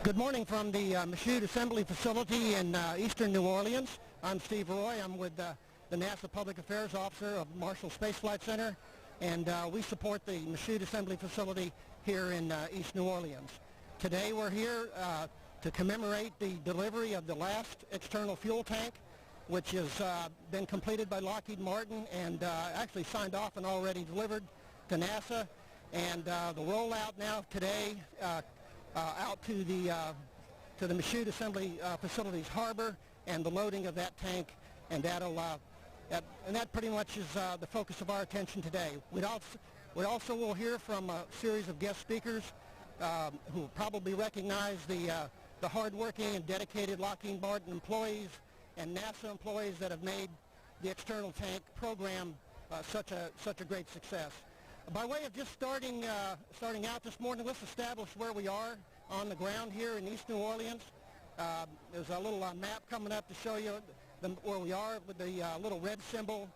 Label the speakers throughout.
Speaker 1: Good morning from the Michoud Assembly Facility in eastern New Orleans. I'm Steve Roy. I'm with the NASA Public Affairs Officer of Marshall Space Flight Center, and we support the Michoud Assembly Facility here in East New Orleans. Today we're here to commemorate the delivery of the last external fuel tank, which has been completed by Lockheed Martin and actually signed off and already delivered to NASA. And the rollout now today out to the Michoud Assembly Facilities harbor and the loading of that tank, and that pretty much is the focus of our attention today. We also will hear from a series of guest speakers who will probably recognize the hardworking and dedicated Lockheed Martin employees and NASA employees that have made the external tank program such a great success. By way of just starting out this morning, let's establish where we are on the ground here in East New Orleans. There's a little map coming up to show you where we are, with the little red symbol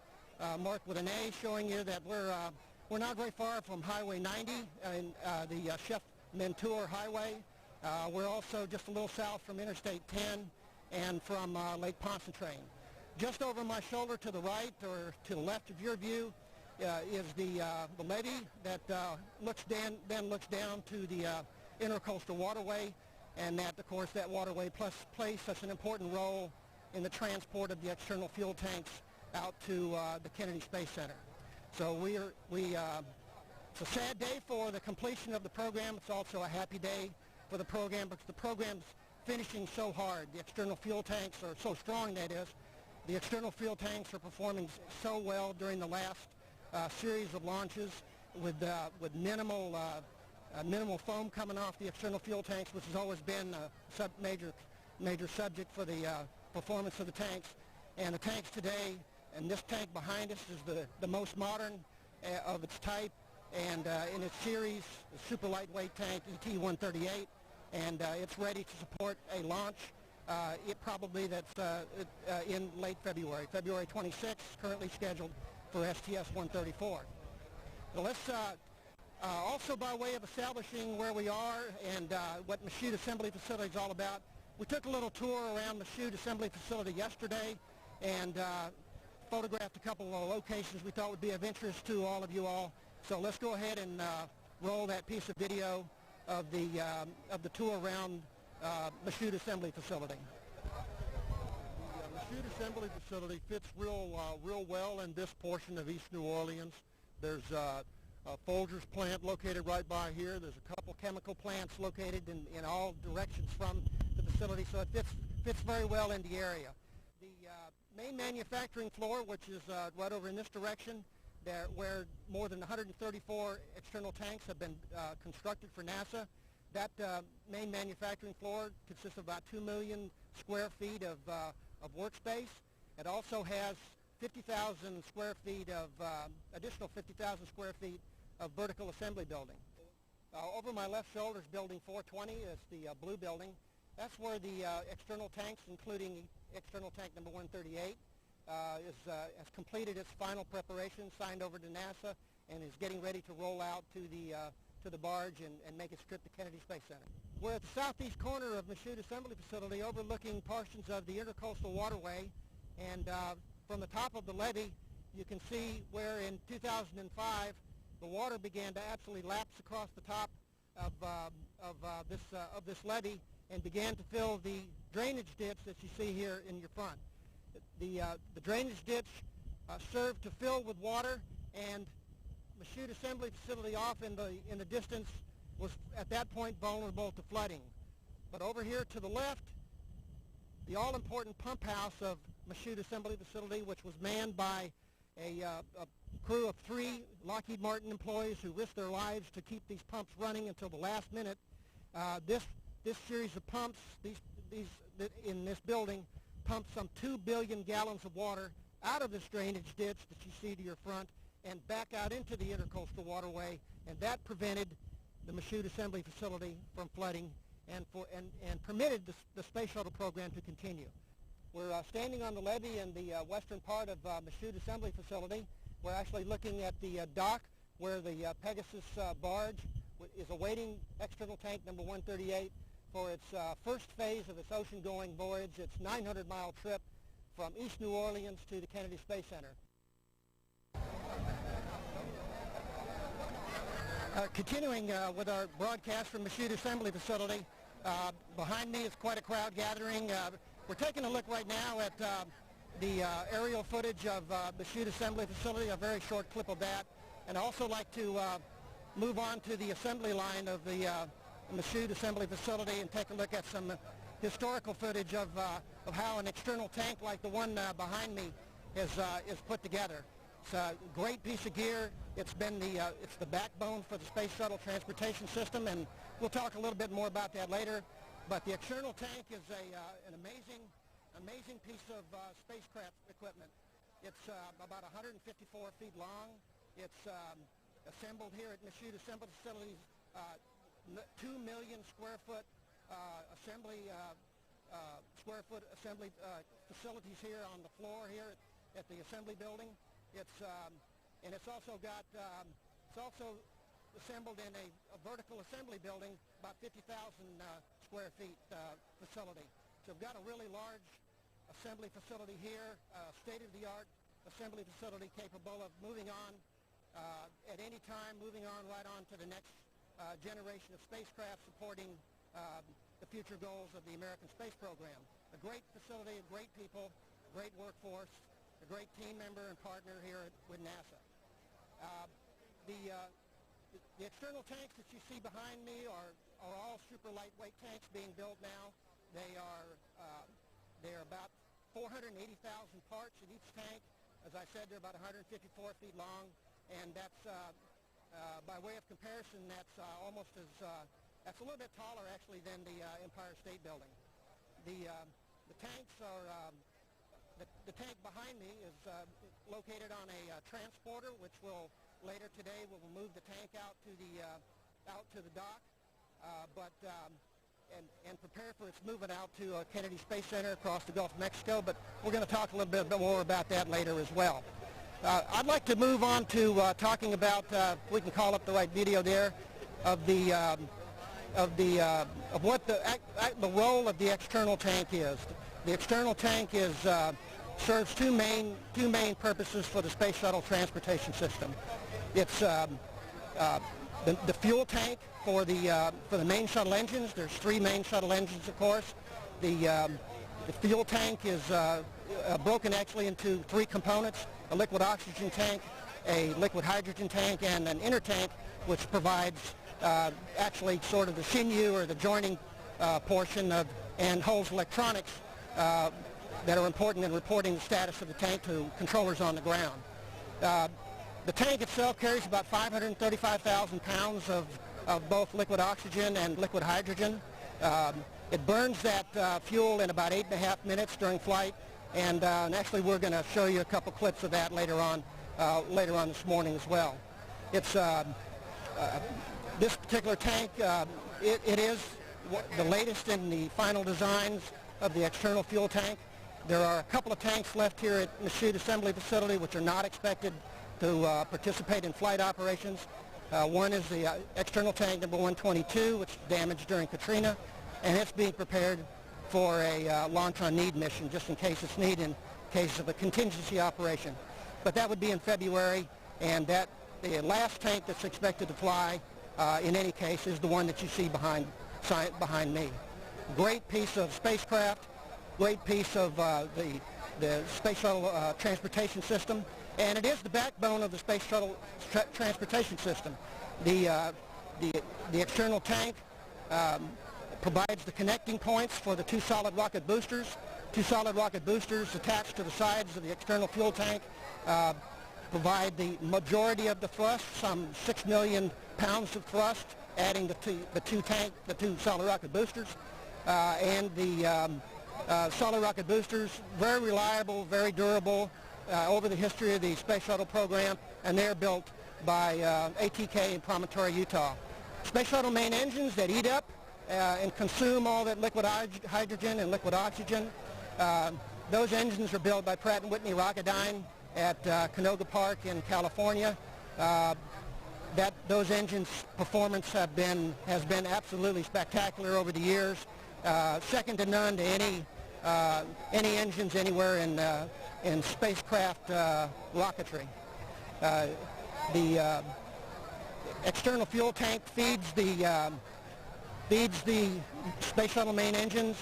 Speaker 1: marked with an A, showing you that we're not very far from Highway 90 and the Chef Mentor Highway. We're also just a little south from Interstate 10 and from Lake Pontchartrain. Just over my shoulder to the right, or to the left of your view, is the levee that looks down to the intercoastal waterway, and that, of course, that waterway plays such an important role in the transport of the external fuel tanks out to the Kennedy Space Center. So it's a sad day for the completion of the program. It's also a happy day for the program, because the program's finishing so hard. The external fuel tanks are so strong, that is. The external fuel tanks are performing so well during the last series of launches, with minimal foam coming off the external fuel tanks, which has always been a major subject for the performance of the tanks. And the tanks today, and this tank behind us, is the most modern of its type, and in its series, the super lightweight tank ET-138, and it's ready to support a launch. That's in late February 26th, currently scheduled for STS-134. So let's also, by way of establishing where we are and what Michoud Assembly Facility is all about, we took a little tour around Michoud Assembly Facility yesterday and photographed a couple of locations we thought would be of interest to all of you all. So let's go ahead and roll that piece of video of the tour around Michoud Assembly Facility. The Michoud Assembly Facility fits real well in this portion of East New Orleans. There's a Folgers plant located right by here. There's a couple chemical plants located in all directions from the facility, so it fits very well in the area. The main manufacturing floor, which is right over in this direction, where more than 134 external tanks have been constructed for NASA. That main manufacturing floor consists of about 2 million square feet of workspace. It also has 50,000 square feet of additional 50,000 square feet of vertical assembly building. Over my left shoulder is Building 420. It's the blue building. That's where the external tanks, including external tank number 138, has completed its final preparation, signed over to NASA, and is getting ready to roll out to the barge and make its trip to Kennedy Space Center. We're at the southeast corner of Michoud Assembly Facility, overlooking portions of the intercoastal waterway, and from the top of the levee, you can see where in 2005 the water began to absolutely lapse across the top of this levee and began to fill the drainage ditch that you see here in your front. The drainage ditch served to fill with water, and Michoud Assembly Facility off in the distance was at that point vulnerable to flooding. But over here to the left, the all-important pump house of Michoud Assembly Facility, which was manned by a crew of 3 Lockheed Martin employees who risked their lives to keep these pumps running until the last minute. This series of pumps, in this building, pumped some 2 billion gallons of water out of this drainage ditch that you see to your front and back out into the intercoastal waterway, and that prevented the Michoud Assembly Facility from flooding and permitted the Space Shuttle program to continue. We're standing on the levee in the western part of Michoud Assembly Facility. We're actually looking at the dock where the Pegasus barge is awaiting external tank number 138 for its first phase of its ocean-going voyage, its 900-mile trip from East New Orleans to the Kennedy Space Center. Continuing with our broadcast from the Chute Assembly Facility, behind me is quite a crowd gathering. We're taking a look right now at the aerial footage of the Chute Assembly Facility, a very short clip of that. And I'd also like to move on to the assembly line of the Chute Assembly Facility and take a look at some historical footage of how an external tank like the one behind me is put together. It's a great piece of gear. It's the backbone for the Space Shuttle transportation system, and we'll talk a little bit more about that later. But the external tank is an amazing piece of spacecraft equipment. It's about 154 feet long. It's assembled here at the Chute Assembly Facilities, 2 million square foot assembly facilities here on the floor here at the assembly building. And it's also assembled in a vertical assembly building, about 50,000 square feet facility. So we've got a really large assembly facility here, state-of-the-art assembly facility capable of moving on at any time, moving on right on to the next generation of spacecraft supporting the future goals of the American space program. A great facility, great people, great workforce, a great team member and partner here with NASA. The external tanks that you see behind me are all super lightweight tanks being built now. They're about 480,000 parts in each tank. As I said, they're about 154 feet long, and that's by way of comparison, that's that's a little bit taller actually than the Empire State Building. The tanks are the tank behind me is located on a transporter, which will later today will move the tank out to the dock, and prepare for its movement out to Kennedy Space Center across the Gulf of Mexico. But we're going to talk a little bit more about that later as well. I'd like to move on to talking about, we can call up the right video there, of what the role of the external tank is. The external tank serves two main purposes for the Space Shuttle transportation system. It's the fuel tank for the main shuttle engines. There's 3 main shuttle engines, of course. The fuel tank is broken actually into 3 components: a liquid oxygen tank, a liquid hydrogen tank, and an inner tank, which provides actually sort of the sinew or the joining portion of, and holds electronics that are important in reporting the status of the tank to controllers on the ground. The tank itself carries about 535,000 pounds of both liquid oxygen and liquid hydrogen. It burns that fuel in about 8.5 minutes during flight, and actually we're going to show you a couple clips of that later on this morning as well. It's this particular tank, it is the latest in the final designs of the external fuel tank. There are a couple of tanks left here at the Chute Assembly Facility which are not expected to participate in flight operations. One is the external tank number 122, which was damaged during Katrina, and it's being prepared for a launch on need mission, just in case it's needed in case of a contingency operation. But that would be in February, and the last tank that's expected to fly in any case is the one that you see behind me. Great piece of spacecraft, great piece of the Space Shuttle transportation system, and it is the backbone of the Space Shuttle transportation system. The external tank provides the connecting points for the 2 solid rocket boosters. 2 solid rocket boosters attached to the sides of the external fuel tank provide the majority of the thrust, some 6 million pounds of thrust, adding the two solid rocket boosters, and the solid rocket boosters, very reliable, very durable over the history of the Space Shuttle program, and they're built by ATK in Promontory, Utah. Space Shuttle main engines that eat up and consume all that liquid hydrogen and liquid oxygen. Those engines are built by Pratt & Whitney Rocketdyne at Canoga Park in California. those engines' performance has been absolutely spectacular over the years, second to none to any engines anywhere in spacecraft rocketry. The external fuel tank feeds the Space Shuttle main engines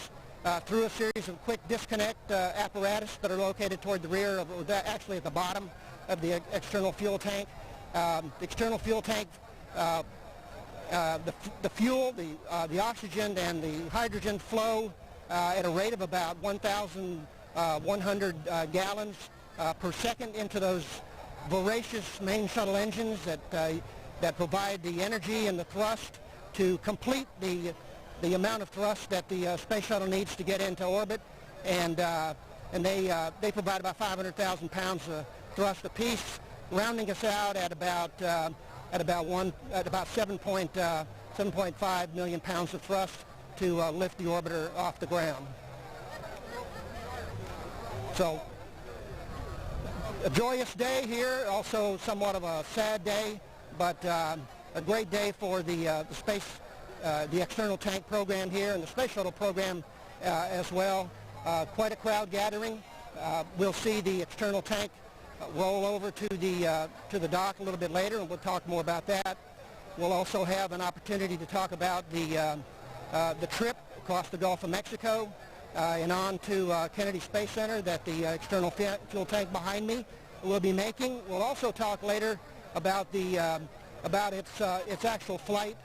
Speaker 1: through a series of quick disconnect apparatus that are located toward the rear, actually at the bottom of the external fuel tank. The external fuel tank, the fuel, the oxygen, and the hydrogen flow at a rate of about 1,100 gallons per second into those voracious main shuttle engines that provide the energy and the thrust to complete the amount of thrust that the Space Shuttle needs to get into orbit, and they provide about 500,000 pounds of thrust apiece, rounding us out at about 7.5 million pounds of thrust to lift the orbiter off the ground. So, a joyous day here, also somewhat of a sad day, but a great day for the external tank program here and the Space Shuttle program as well. Quite a crowd gathering. We'll see the external tank roll over to the dock a little bit later, and we'll talk more about that. We'll also have an opportunity to talk about the trip across the Gulf of Mexico and on to Kennedy Space Center that the external fuel tank behind me will be making. We'll also talk later about its actual flight,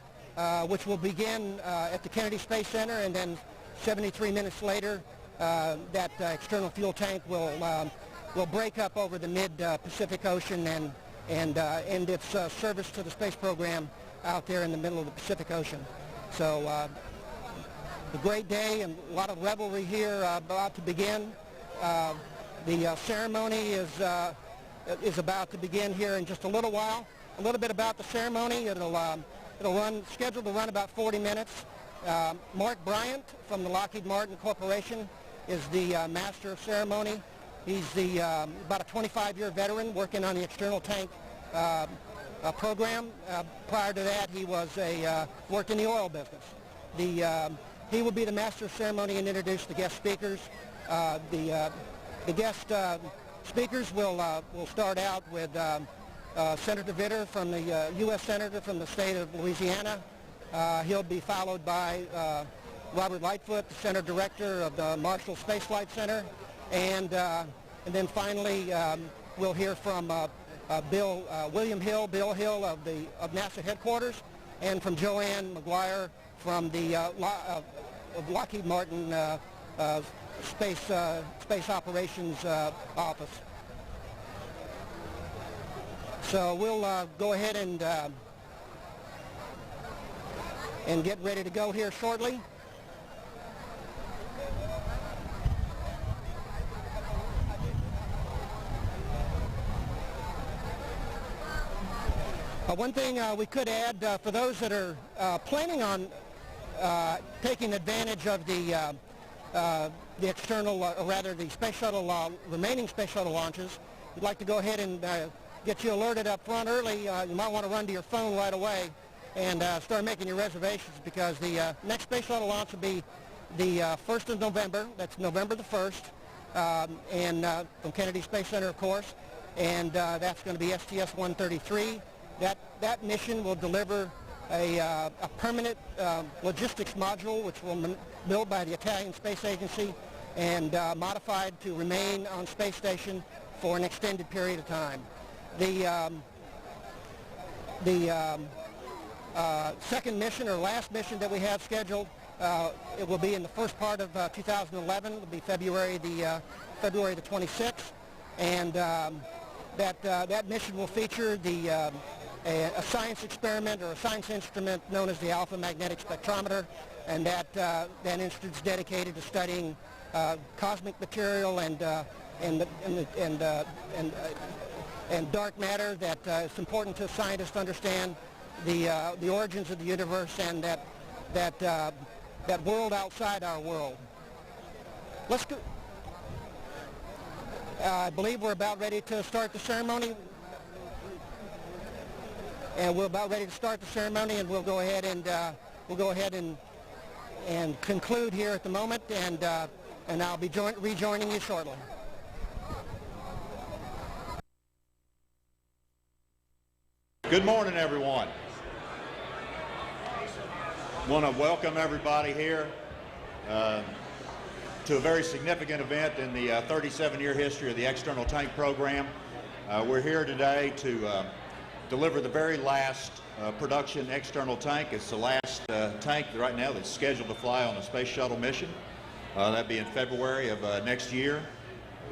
Speaker 1: which will begin at the Kennedy Space Center, and then 73 minutes later, that external fuel tank will break up over the mid-Pacific Ocean and end its service to the space program out there in the middle of the Pacific Ocean. So a great day and a lot of revelry here about to begin. The ceremony is about to begin here in just a little while. A little bit about the ceremony. It'll scheduled to run about 40 minutes. Mark Bryant from the Lockheed Martin Corporation is the master of ceremony. He's about a 25-year veteran working on the external tank program. Prior to that, he worked in the oil business. He will be the master of ceremony and introduce the guest speakers. The guest speakers will start out with Senator Vitter, from the U.S. Senator from the state of Louisiana. He'll be followed by Robert Lightfoot, the Center Director of the Marshall Space Flight Center, and then finally we'll hear from Bill Hill of NASA headquarters, and from Joanne McGuire from the Lockheed Martin Space Operations Office. So we'll go ahead and get ready to go here shortly. One thing we could add for those that are planning on taking advantage of the external, or rather the Space Shuttle, remaining Space Shuttle launches, we'd like to go ahead and get you alerted up front early. You might want to run to your phone right away and start making your reservations, because the next Space Shuttle launch will be the 1st of November. That's November the 1st, and from Kennedy Space Center, of course, and that's going to be STS-133. That mission will deliver a permanent logistics module, which will be built by the Italian Space Agency and modified to remain on space station for an extended period of time. The second mission, or last mission that we have scheduled, it will be in the first part of 2011. It will be February the 26th, and that mission will feature a science experiment, or a science instrument known as the alpha magnetic spectrometer, and that instrument is dedicated to studying cosmic material and dark matter. That it's important to scientists to understand the origins of the universe and that world outside our world. Let's go. I believe we're about ready to start the ceremony. and we're about ready to start the ceremony, and we'll go ahead and conclude here at the moment, and I'll be rejoining you shortly.
Speaker 2: Good morning, everyone. I want to welcome everybody here to a very significant event in the 37-year history of the external tank program. We're here today to deliver the very last production external tank. It's the last tank right now that's scheduled to fly on a space shuttle mission. That'll be in February of next year.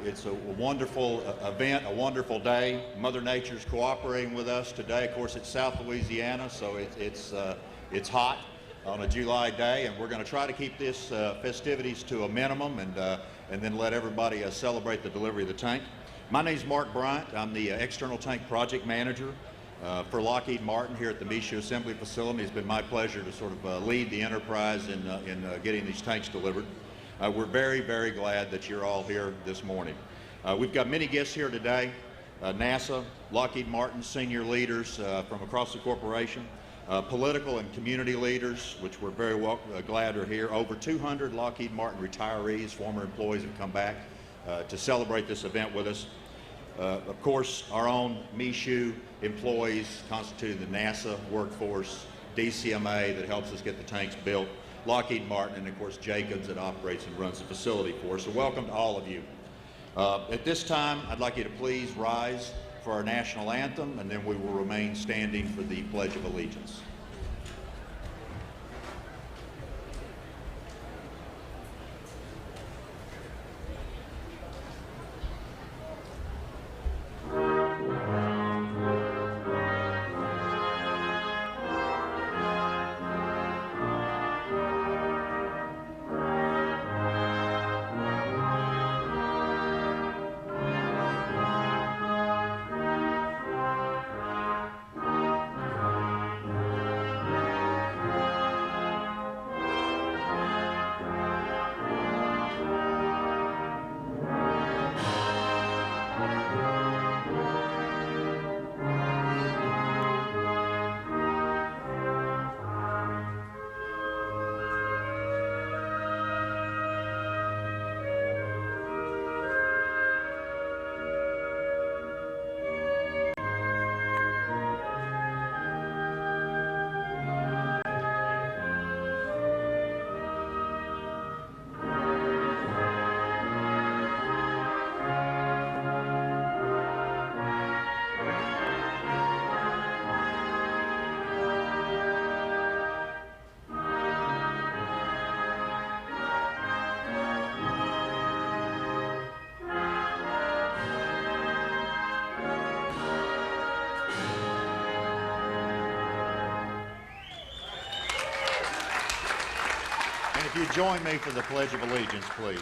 Speaker 2: It's a wonderful event, a wonderful day. Mother Nature's cooperating with us today. Of course, it's South Louisiana, so it's hot on a July day, and we're going to try to keep this festivities to a minimum, and then let everybody celebrate the delivery of the tank. My name's Mark Bryant. I'm the external tank project manager for Lockheed Martin here at the Michoud Assembly Facility. It's been my pleasure to sort of lead the enterprise in getting these tanks delivered. We're very, very glad that you're all here this morning. We've got many guests here today, NASA, Lockheed Martin senior leaders from across the corporation, political and community leaders, which we're very glad are here. Over 200 Lockheed Martin retirees, former employees have come back to celebrate this event with us. Of course, our own Michoud employees constitute the NASA workforce, DCMA that helps us get the tanks built, Lockheed Martin, and of course Jacobs that operates and runs the facility for us. So welcome to all of you. At this time, I'd like you to please rise for our national anthem, and then we will remain standing for the Pledge of Allegiance. If you join me for the Pledge of Allegiance, please.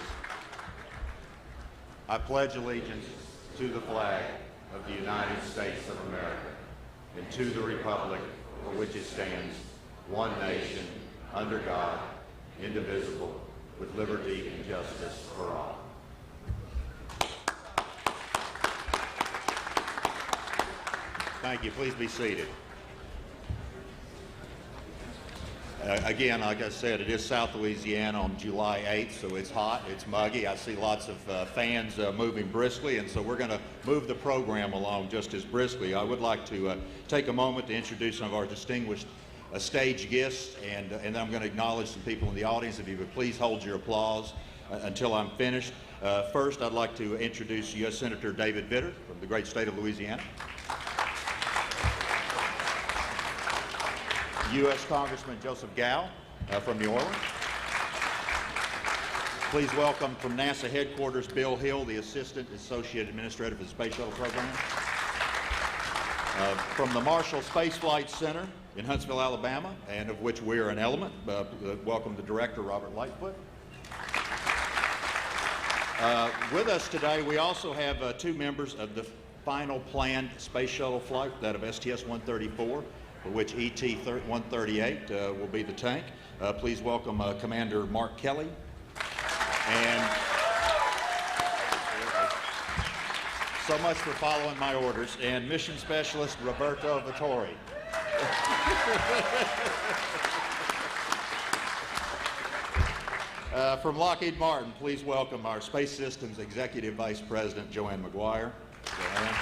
Speaker 2: I pledge allegiance to the flag of the United States of America and to the republic for which it stands, one nation, under God, indivisible, with liberty and justice for all. Thank you. Please be seated. Again, like I said, it is South Louisiana on July 8th, so it's hot, it's muggy. I see lots of fans moving briskly, and so we're going to move the program along just as briskly. I would like to take a moment to introduce some of our distinguished stage guests, and then I'm going to acknowledge some people in the audience. If you would please hold your applause until I'm finished. First, I'd like to introduce U.S. Senator David Vitter from the great state of Louisiana. U.S. Congressman Joseph Gow from New Orleans. Please welcome from NASA headquarters Bill Hill, the Assistant Associate Administrator for the Space Shuttle Program. From the Marshall Space Flight Center in Huntsville, Alabama, and of which we're an element, welcome the Director Robert Lightfoot. With us today, we also have two members of the final planned space shuttle flight, that of STS-134. For which ET-138 will be the tank. Please welcome Commander Mark Kelly and so much for following my orders, and Mission Specialist Roberto Vittori. From Lockheed Martin, please welcome our Space Systems Executive Vice President, Joanne McGuire. Joanne.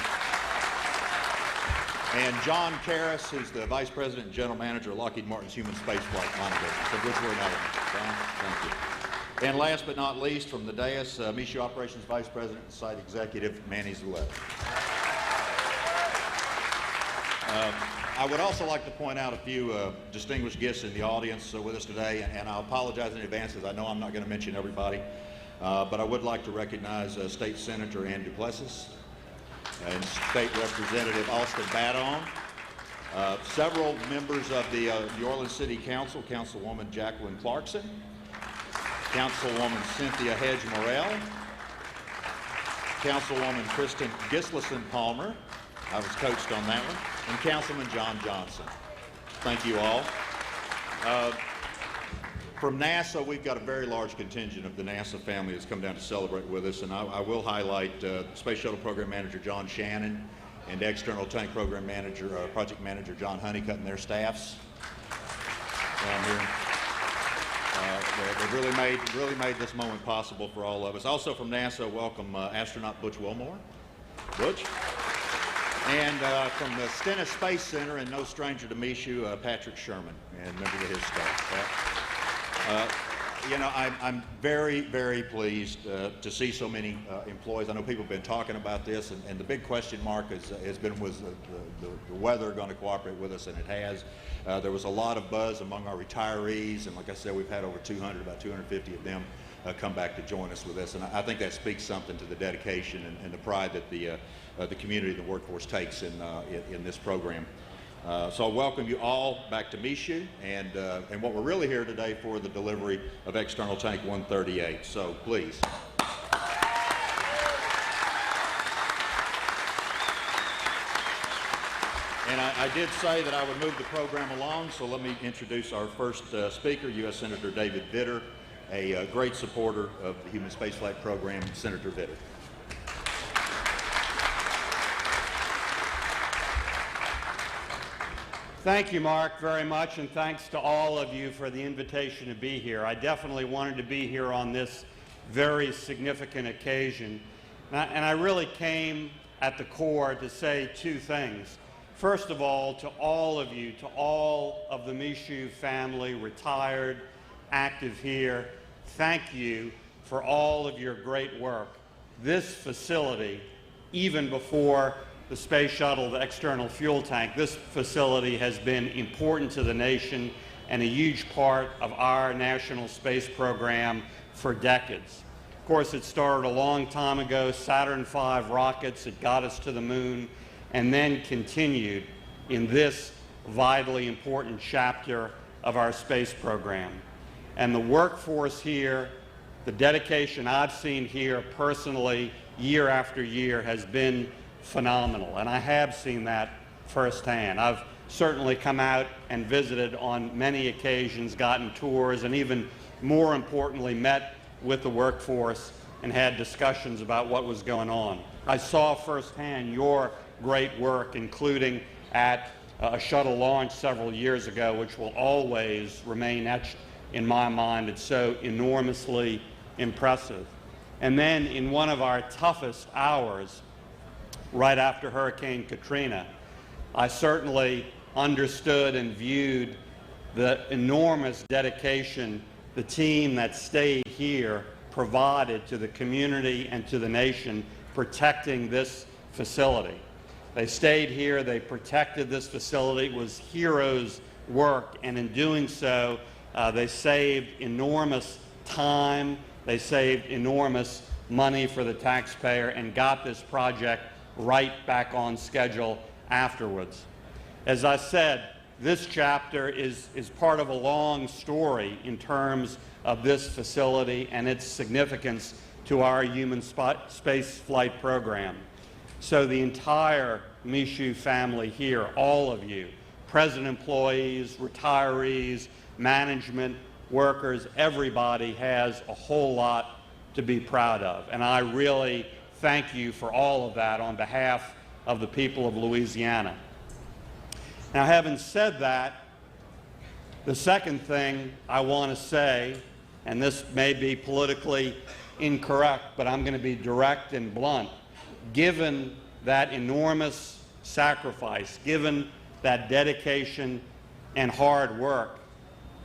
Speaker 2: And John Karras, who's the Vice President and General Manager of Lockheed Martin's Human Spaceflight Monitor. So good for another one. John, thank you. And last but not least, from the dais, Michoud Operations Vice President and Site Executive, Manny Zuleta. I would also like to point out a few distinguished guests in the audience with us today, and I'll apologize in advance as I know I'm not going to mention everybody, but I would like to recognize State Senator Ann Duplessis and State Representative Austin Badon, several members of the New Orleans City Council, Councilwoman Jacqueline Clarkson, Councilwoman Cynthia Hedge Morrell, Councilwoman Kristen Gislason Palmer, I was coached on that one, and Councilman John Johnson. Thank you all. From NASA, we've got a very large contingent of the NASA family that's come down to celebrate with us, and I will highlight Space Shuttle Program Manager John Shannon and External Tank Program Manager, Project Manager John Honeycutt and their staffs down here. They've really made this moment possible for all of us. Also from NASA, welcome astronaut Butch Wilmore. Butch. And from the Stennis Space Center, and no stranger to Michoud, Patrick Sherman, and members of his staff. You know, I'm very, very pleased to see so many employees. I know people have been talking about this, and the big question mark has been, was the weather going to cooperate with us, and it has. There was a lot of buzz among our retirees, and like I said, we've had over 200, about 250 of them come back to join us with this, and I think that speaks something to the dedication and the pride that the community, the workforce takes in this program. So I welcome you all back to Michoud, and what we're really here today for, the delivery of External Tank 138. So please. And I did say that I would move the program along, so let me introduce our first speaker, U.S. Senator David Vitter, a great supporter of the Human Spaceflight Program, Senator Vitter.
Speaker 3: Thank you, Mark, very much, and thanks to all of you for the invitation to be here. I definitely wanted to be here on this very significant occasion, and I really came at the core to say two things. First of all, to all of you, to all of the Michoud family, retired, active here, thank you for all of your great work. This facility, even before the Space Shuttle, the external fuel tank, this facility has been important to the nation and a huge part of our national space program for decades. Of course, it started a long time ago, Saturn V rockets, it got us to the moon, and then continued in this vitally important chapter of our space program. And the workforce here, the dedication I've seen here personally year after year has been phenomenal, and I have seen that firsthand. I've certainly come out and visited on many occasions, gotten tours, and even more importantly met with the workforce and had discussions about what was going on. I saw firsthand your great work, including at a shuttle launch several years ago, which will always remain etched in my mind. It's so enormously impressive. And then in one of our toughest hours, right after Hurricane Katrina, I certainly understood and viewed the enormous dedication the team that stayed here provided to the community and to the nation protecting this facility. They stayed here, they protected this facility. It was heroes' work, and in doing so, they saved enormous time, they saved enormous money for the taxpayer, and got this project right back on schedule afterwards. As I said, this chapter is part of a long story in terms of this facility and its significance to our human space flight program. So the entire Michoud family here, all of you, present employees, retirees, management, workers, everybody has a whole lot to be proud of. And I really thank you for all of that on behalf of the people of Louisiana. Now, having said that, the second thing I want to say, and this may be politically incorrect, but I'm going to be direct and blunt, given that enormous sacrifice, given that dedication and hard work,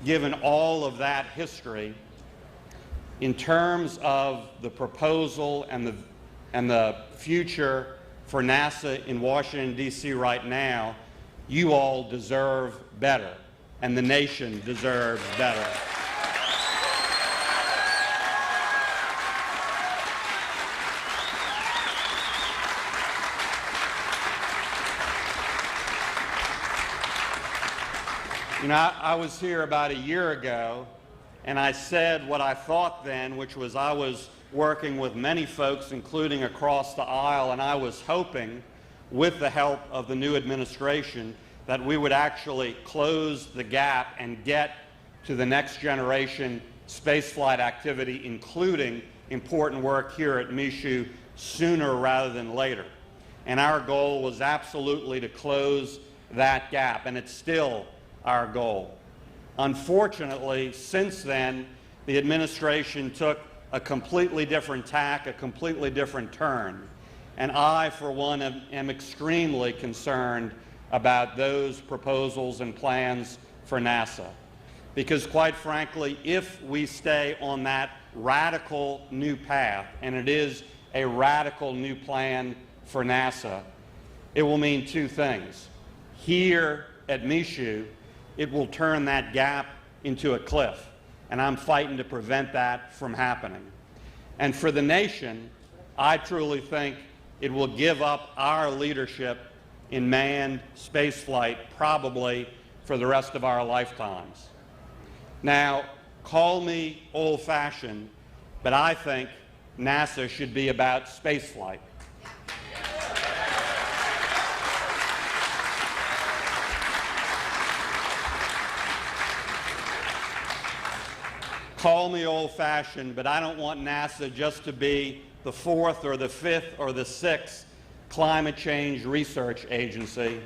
Speaker 3: given all of that history, in terms of the proposal and the future for NASA in Washington, D.C. right now, you all deserve better, and the nation deserves better. You know, I was here about a year ago, and I said what I thought then, which was I was working with many folks, including across the aisle, and I was hoping, with the help of the new administration, that we would actually close the gap and get to the next generation spaceflight activity, including important work here at Michoud, sooner rather than later. And our goal was absolutely to close that gap, and it's still our goal. Unfortunately, since then, the administration took a completely different tack, a completely different turn. And I, for one, am extremely concerned about those proposals and plans for NASA. Because quite frankly, if we stay on that radical new path, and it is a radical new plan for NASA, it will mean two things. Here at Michoud, it will turn that gap into a cliff, and I'm fighting to prevent that from happening. And for the nation, I truly think it will give up our leadership in manned spaceflight probably for the rest of our lifetimes. Now, call me old-fashioned, but I think NASA should be about spaceflight. Call me old-fashioned, but I don't want NASA just to be the fourth or the fifth or the sixth climate change research agency.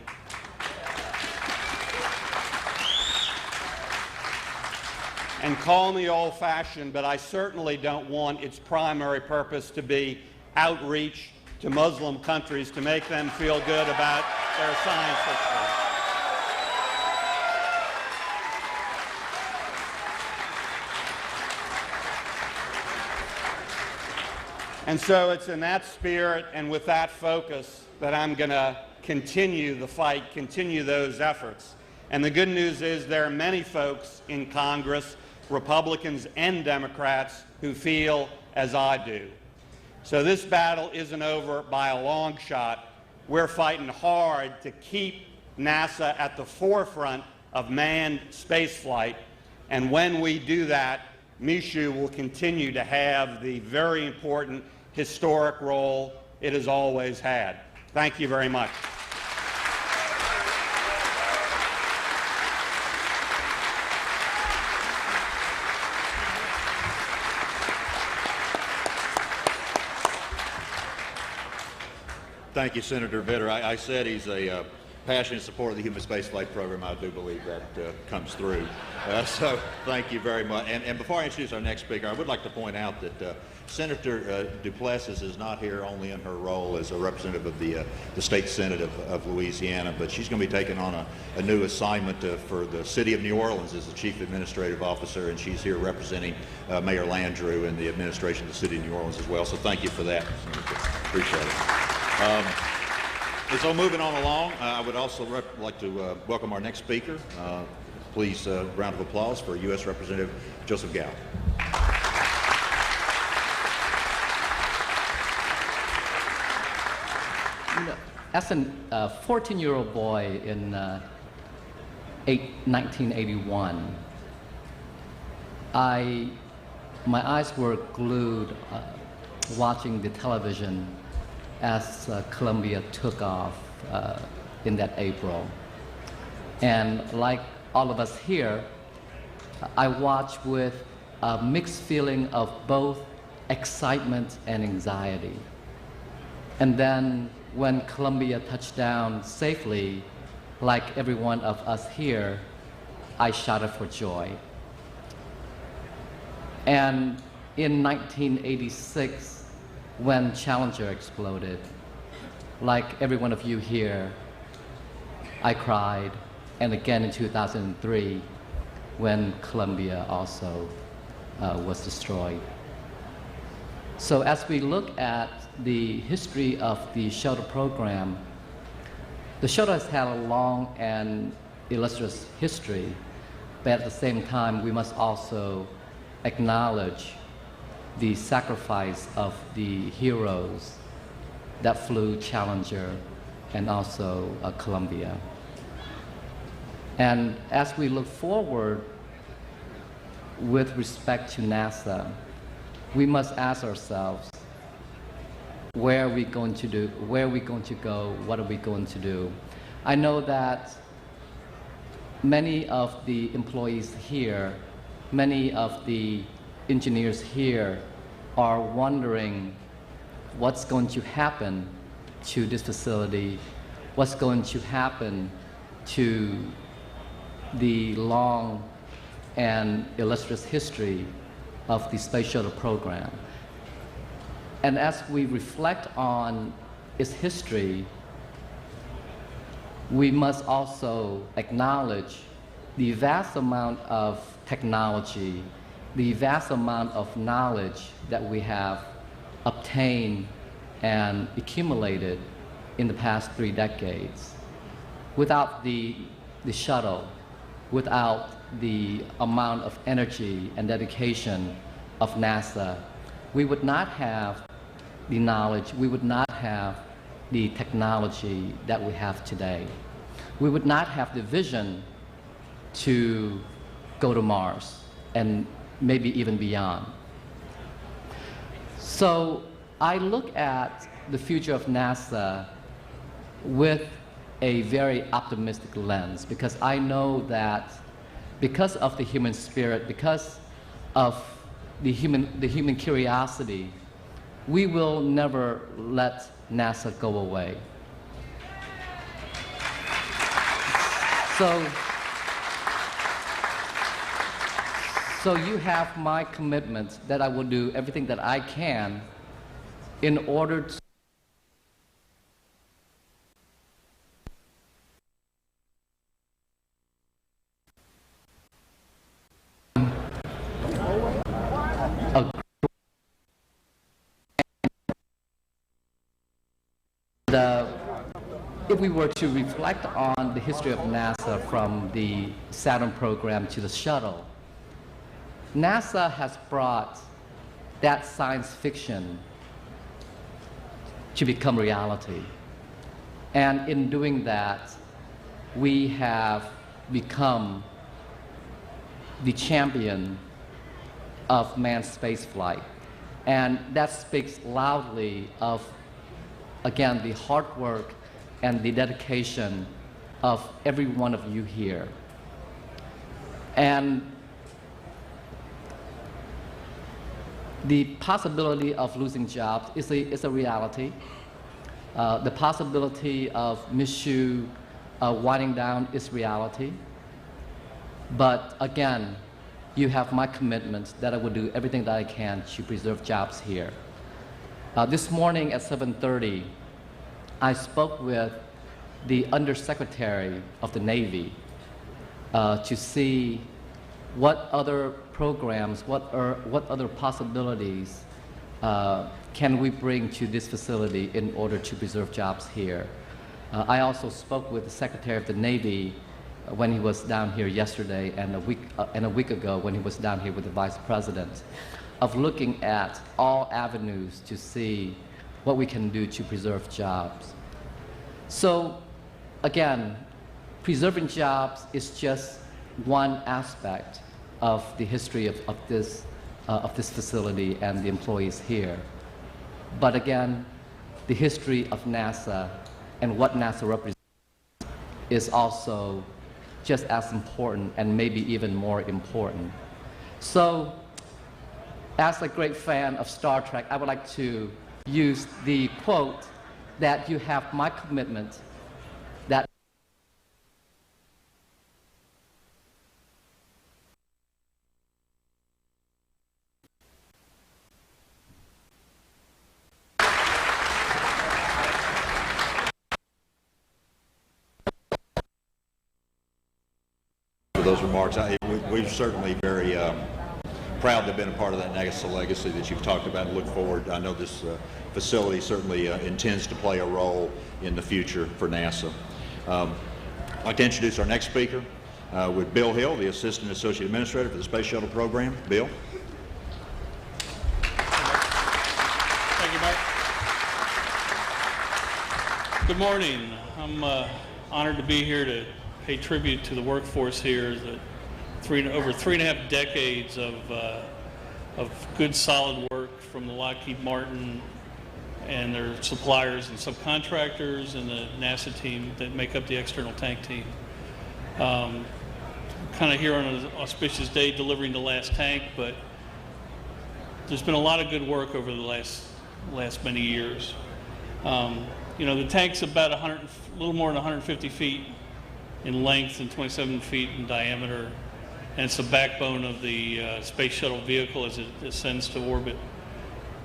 Speaker 3: And call me old-fashioned, but I certainly don't want its primary purpose to be outreach to Muslim countries to make them feel good about their science history. And so it's in that spirit and with that focus that I'm going to continue the fight, continue those efforts. And the good news is there are many folks in Congress, Republicans and Democrats, who feel as I do. So this battle isn't over by a long shot. We're fighting hard to keep NASA at the forefront of manned spaceflight. And when we do that, Michoud will continue to have the very important historic role it has always had. Thank you very much.
Speaker 2: Thank you, Senator Vitter. I said he's a passionate supporter of the human spaceflight program. I do believe that comes through. So thank you very much. And before I introduce our next speaker, I would like to point out that Senator Duplessis is not here only in her role as a representative of the State Senate of Louisiana, but she's going to be taking on a new assignment for the City of New Orleans as the Chief Administrative Officer, and she's here representing Mayor Landrieu and the administration of the City of New Orleans as well. So thank you for that, Senator. Appreciate it. And so moving on along, I would also like to welcome our next speaker. Please, round of applause for U.S. Representative Joseph Gow.
Speaker 4: As a 14-year-old boy in 1981, my eyes were glued watching the television as Columbia took off in that April. And like all of us here, I watched with a mixed feeling of both excitement and anxiety. And then when Columbia touched down safely, like every one of us here, I shouted for joy. And in 1986, when Challenger exploded, like every one of you here, I cried, and again in 2003, when Columbia also was destroyed. So as we look at the history of the Shuttle program, the Shuttle has had a long and illustrious history, but at the same time, we must also acknowledge the sacrifice of the heroes that flew Challenger and also Columbia. And as we look forward with respect to NASA, we must ask ourselves, where are we going to do? Where are we going to go? What are we going to do? I know that many of the employees here, many of the engineers here are wondering what's going to happen to this facility, what's going to happen to the long and illustrious history of the Space Shuttle program. And as we reflect on its history, we must also acknowledge the vast amount of technology, the vast amount of knowledge that we have obtained and accumulated in the past 3 decades. Without the shuttle, without the amount of energy and dedication of NASA, we would not have the knowledge, we would not have the technology that we have today. We would not have the vision to go to Mars and maybe even beyond. So I look at the future of NASA with a very optimistic lens, because I know that because of the human spirit, because of the human curiosity, we will never let NASA go away. So you have my commitment that I will do everything that I can in order to if we were to reflect on the history of NASA from the Saturn program to the Shuttle, NASA has brought that science fiction to become reality. And in doing that, we have become the champion of manned spaceflight. And that speaks loudly of, again, the hard work and the dedication of every one of you here. And the possibility of losing jobs is a reality. The possibility of Mizzou winding down is reality. But again, you have my commitment that I will do everything that I can to preserve jobs here. This morning at 7:30, I spoke with the Undersecretary of the Navy to see what other programs, what other possibilities can we bring to this facility in order to preserve jobs here. I also spoke with the Secretary of the Navy when he was down here yesterday, and a week ago when he was down here with the Vice President, of looking at all avenues to see what we can do to preserve jobs. So again, preserving jobs is just one aspect of the history of this facility and the employees here. But again, the history of NASA and what NASA represents is also just as important and maybe even more important. So, as a great fan of Star Trek, I would like to use the quote that you have my commitment that
Speaker 2: those remarks. We're certainly very proud to have been a part of that NASA legacy that you've talked about and look forward. I know this facility certainly intends to play a role in the future for NASA. I'd like to introduce our next speaker with Bill Hill, the Assistant Associate Administrator for the Space Shuttle Program. Bill.
Speaker 5: Thank you, Mark. Good morning. I'm honored to be here to pay tribute to the workforce here. Over 3.5 decades of good, solid work from the Lockheed Martin and their suppliers and subcontractors and the NASA team that make up the external tank team. Kind of here on an auspicious day delivering the last tank, but there's been a lot of good work over the last many years. You know, the tank's about a little more than 150 feet in length and 27 feet in diameter, and it's the backbone of the space shuttle vehicle as it ascends to orbit.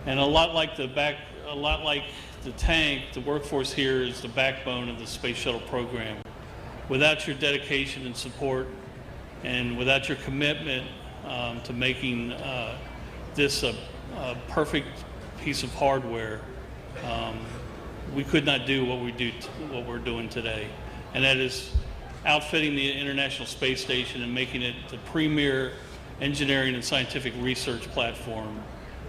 Speaker 5: And a lot like the tank, the workforce here is the backbone of the space shuttle program. Without your dedication and support, and without your commitment to making this a perfect piece of hardware, we could not do what we're doing today, and that is outfitting the International Space Station and making it the premier engineering and scientific research platform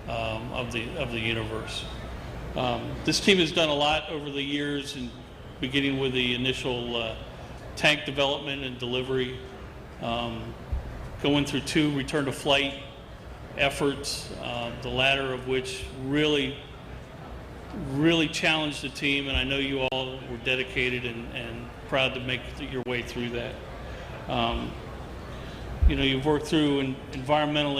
Speaker 5: of the universe. This team has done a lot over the years, and beginning with the initial tank development and delivery, going through 2 return to flight efforts, the latter of which really challenged the team, and I know you all were dedicated and proud to make your way through that. You know, you've worked through environmental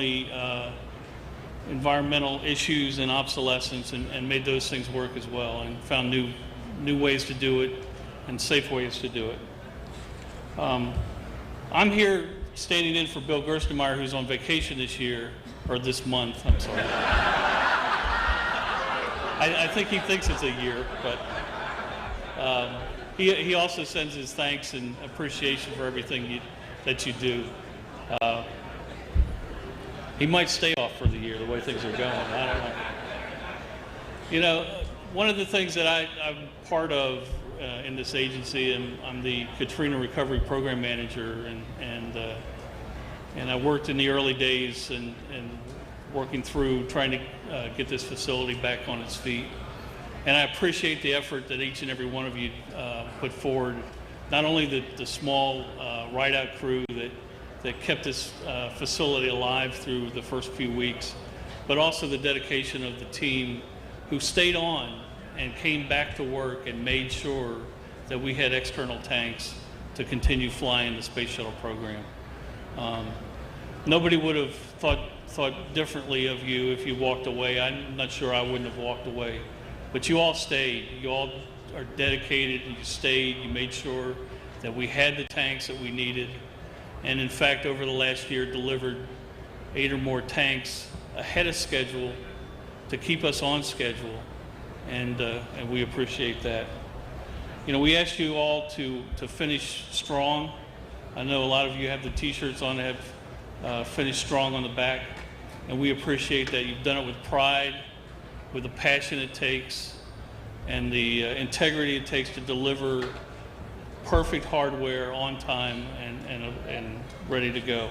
Speaker 5: issues and obsolescence and made those things work as well, and found new ways to do it and safe ways to do it. I'm here standing in for Bill Gerstenmaier, who's on vacation this month, I'm sorry. I think he thinks it's a year, but he also sends his thanks and appreciation for everything that you do. He might stay off for the year, the way things are going. I don't know. You know, one of the things that I'm part of in this agency, and I'm the Katrina Recovery Program Manager, and I worked in the early days and working through trying to get this facility back on its feet. And I appreciate the effort that each and every one of you put forward, not only the small ride-out crew that kept this facility alive through the first few weeks, but also the dedication of the team who stayed on and came back to work and made sure that we had external tanks to continue flying the space shuttle program. Nobody would have thought differently of you if you walked away. I'm not sure I wouldn't have walked away, but you all stayed. You all are dedicated, and you stayed. You made sure that we had the tanks that we needed, and in fact, over the last year, delivered 8 or more tanks ahead of schedule to keep us on schedule, and we appreciate that. You know, we asked you all to finish strong. I know a lot of you have the T-shirts on that have finished strong on the back, and we appreciate that. You've done it with pride, with the passion it takes, and the integrity it takes to deliver perfect hardware on time and ready to go.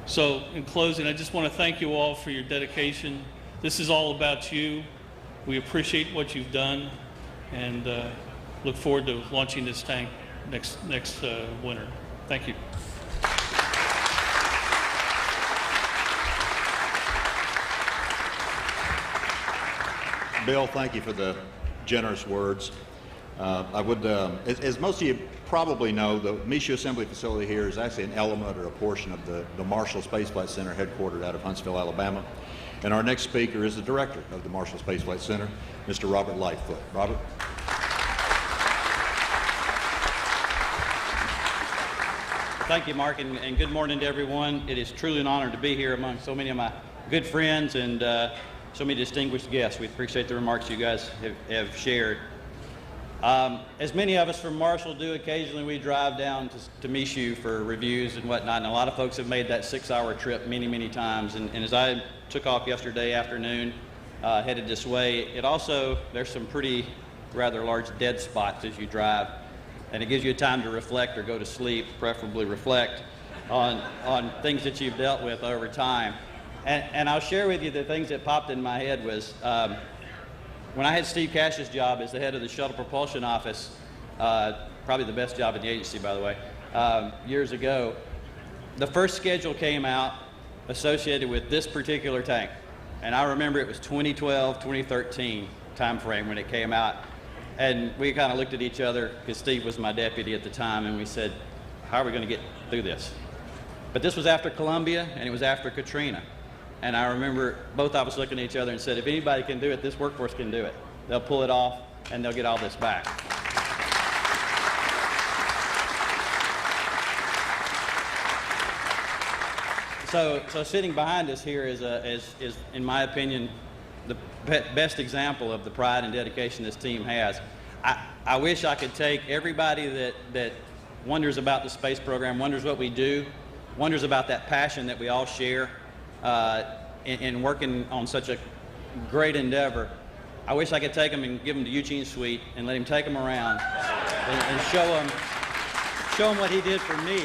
Speaker 5: So in closing, I just want to thank you all for your dedication. This is all about you. We appreciate what you've done, and look forward to launching this tank next winter. Thank you.
Speaker 2: Bill, thank you for the generous words. I would, as most of you probably know, the Michoud Assembly Facility here is actually an element or a portion of the Marshall Space Flight Center, headquartered out of Huntsville, Alabama. And our next speaker is the director of the Marshall Space Flight Center, Mr. Robert Lightfoot. Robert.
Speaker 6: Thank you, Mark, and good morning to everyone. It is truly an honor to be here among so many of my good friends and so many distinguished guests. We appreciate the remarks you guys have shared. As many of us from Marshall do, occasionally we drive down to Michoud for reviews and whatnot, and a lot of folks have made that 6-hour trip many, many times. And as I took off yesterday afternoon, headed this way, there's some pretty rather large dead spots as you drive, and it gives you time to reflect or go to sleep, preferably reflect on things that you've dealt with over time. And I'll share with you the things that popped in my head was, when I had Steve Cash's job as the head of the Shuttle Propulsion Office, probably the best job in the agency, by the way, years ago, the first schedule came out associated with this particular tank. And I remember it was 2012, 2013 time frame when it came out. And we kind of looked at each other, because Steve was my deputy at the time, and we said, how are we going to get through this? But this was after Columbia, and it was after Katrina. And I remember both of us looking at each other and said, if anybody can do it, this workforce can do it. They'll pull it off, and they'll get all this back. So sitting behind us here is in my opinion, the best example of the pride and dedication this team has. I wish I could take everybody that wonders about the space program, wonders what we do, wonders about that passion that we all share, in working on such a great endeavor. I wish I could take them and give them to Eugene's suite and let him take them around and show them what he did for me.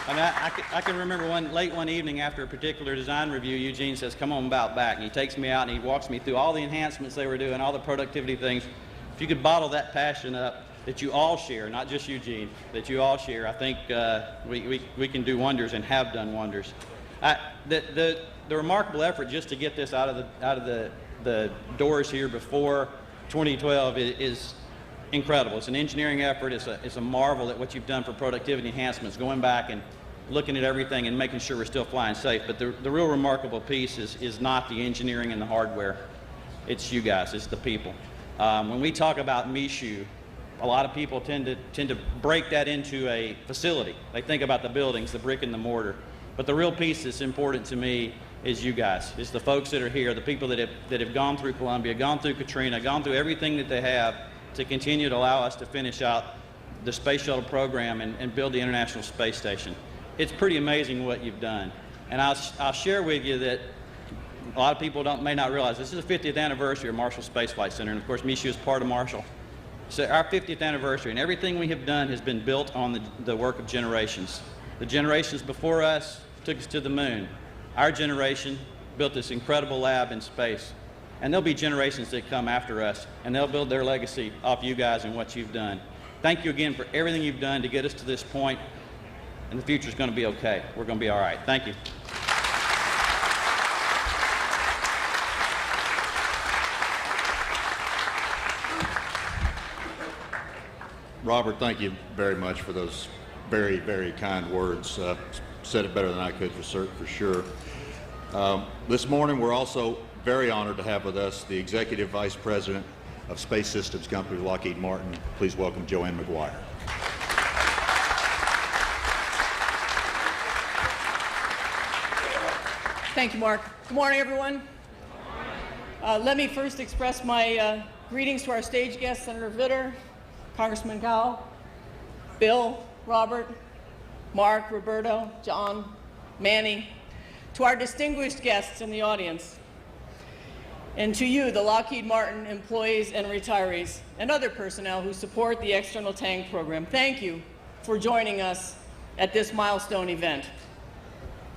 Speaker 6: And I can remember late one evening after a particular design review, Eugene says, come on about back. And he takes me out and he walks me through all the enhancements they were doing, all the productivity things. If you could bottle that passion up that you all share, not just Eugene, that you all share, I think we can do wonders and have done wonders. The remarkable effort just to get this out of the doors here before 2012 is incredible. It's an engineering effort. It's a marvel at what you've done for productivity enhancements, going back and looking at everything and making sure we're still flying safe. But the real remarkable piece is not the engineering and the hardware. It's you guys. It's the people. When we talk about Michoud, a lot of people tend to break that into a facility. They think about the buildings, the brick and the mortar. But the real piece that's important to me is you guys. It's the folks that are here, the people that have gone through Columbia, gone through Katrina, gone through everything that they have to continue to allow us to finish out the Space Shuttle program and build the International Space Station. It's pretty amazing what you've done. And I'll share with you that a lot of people may not realize this is the 50th anniversary of Marshall Space Flight Center, and of course Michoud is part of Marshall. So our 50th anniversary, and everything we have done has been built on the work of generations. The generations before us took us to the moon. Our generation built this incredible lab in space. And there'll be generations that come after us, and they'll build their legacy off you guys and what you've done. Thank you again for everything you've done to get us to this point, and the future's going to be okay. We're going to be all right. Thank you.
Speaker 2: Robert, thank you very much for those very, very kind words. Said it better than I could for sure. This morning we're also very honored to have with us the Executive Vice President of Space Systems Company, Lockheed Martin. Please welcome Joanne McGuire.
Speaker 7: Thank you, Mark. Good morning, everyone. Let me first express my greetings to our stage guests, Senator Vitter, Congressman Cowell, Bill, Robert, Mark, Roberto, John, Manny, to our distinguished guests in the audience, and to you, the Lockheed Martin employees and retirees, and other personnel who support the external tank program. Thank you for joining us at this milestone event.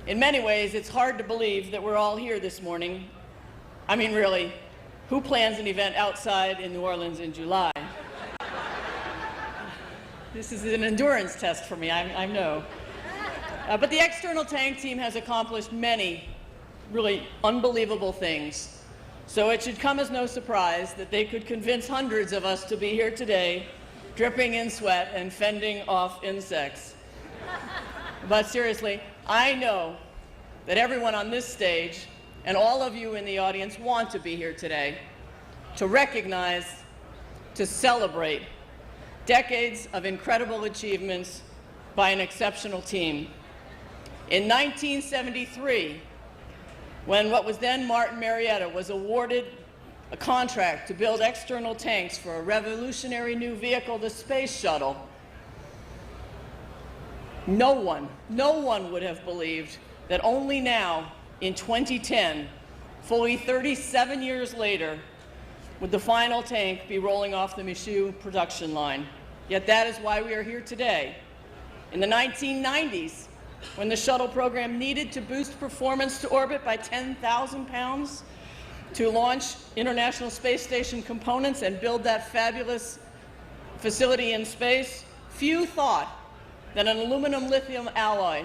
Speaker 7: In many ways, it's hard to believe that we're all here this morning. I mean, really, who plans an event outside in New Orleans in July? This is an endurance test for me, I know. But the external tank team has accomplished many really unbelievable things. So it should come as no surprise that they could convince hundreds of us to be here today, dripping in sweat and fending off insects. But seriously, I know that everyone on this stage and all of you in the audience want to be here today to recognize, to celebrate decades of incredible achievements by an exceptional team. In 1973, when what was then Martin Marietta was awarded a contract to build external tanks for a revolutionary new vehicle, the Space Shuttle, no one would have believed that only now, in 2010, fully 37 years later, would the final tank be rolling off the Michoud production line. Yet that is why we are here today. In the 1990s, when the shuttle program needed to boost performance to orbit by 10,000 pounds, to launch International Space Station components and build that fabulous facility in space, few thought that an aluminum lithium alloy